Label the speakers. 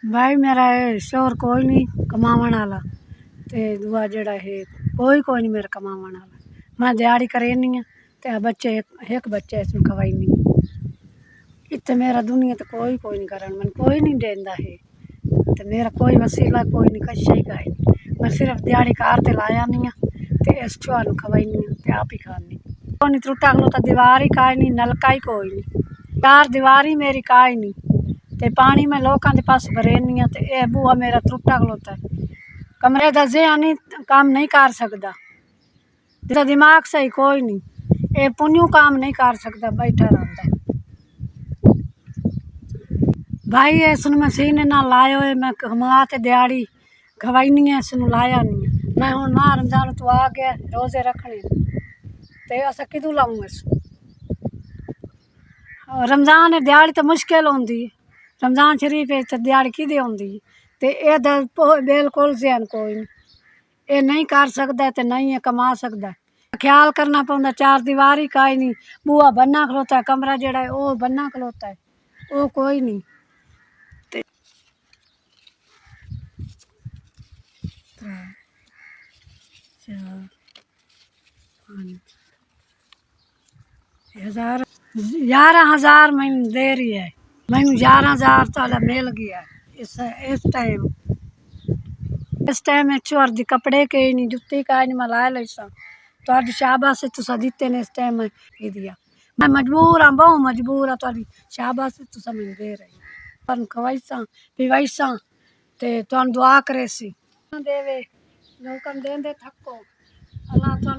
Speaker 1: भाई मेरा शोर कोई नहीं कमावन वाला ते दूआ जेड़ा है कोई नहीं मेरा कमावन वाला। मैं दिहाड़ी करेनी है ते बच्चे एक बच्चे इसमें खवाईनी इतने मेरा दुनिया तो कोई नहीं करन मन कोई नहीं देंदा है ते मेरा कोई वसीला कोई नहीं कच्चा ही का नहीं। मैं सिर्फ दिहाड़ी कार ते लाया नहीं ते इस चुआन खवाईनी ते आप ही खानी कोई नहीं त्रुटा लो तो दीवार ही काई नहीं नलका ही कोई नहीं चार दीवार ही मेरी काई नहीं ते पानी में लोगों के पास भरेनी है ते ए बूआ मेरा त्रुटा खलोता है कमरे का ज़हन काम नहीं कर सकता जिसका दिमाग सही कोई नहीं ये पुन्यू काम नहीं कर सकता बैठा रहता भाई इसने मशीन ना लायो है मैं कमा ते दिहाड़ी खवाई नहीं है इसनू लाया नहीं है मैं हूँ मां रमजान तू आ गया रोजे रखने ते अस किदू लाऊँ इस रमजान दिहाड़ी तो मुश्किल होंगी रमजान शरीफ तो दिहाड़ी कि होंगी तो ये बिल्कुल ज़हन कोई नहीं ये नहीं कर सकता तो नहीं है कमा सकता ख्याल करना पौंदा चार दीवारी काई नहीं बूआ बन्ना खलोता है कमरा जड़ा है वो बन्ना खलोता है वो कोई नहीं हजार 11,000 मैंने दे रही है मैंने 11,000 तो मिल गया इस टाइम चोर दी कपड़े के नहीं जुत्ती का नहीं मैं लाया लैसा तो शाबाश से तुसा दिते ने इस टाइम में दिया मैं मजबूर हाँ बहु मजबूर हाँ तो शाबाश से तुसा मैंने दे रही तुम खवाईसा पिवाईसा ते तुम दुआ करे सी देवे लोकन देंदे थको अल्लाह तुम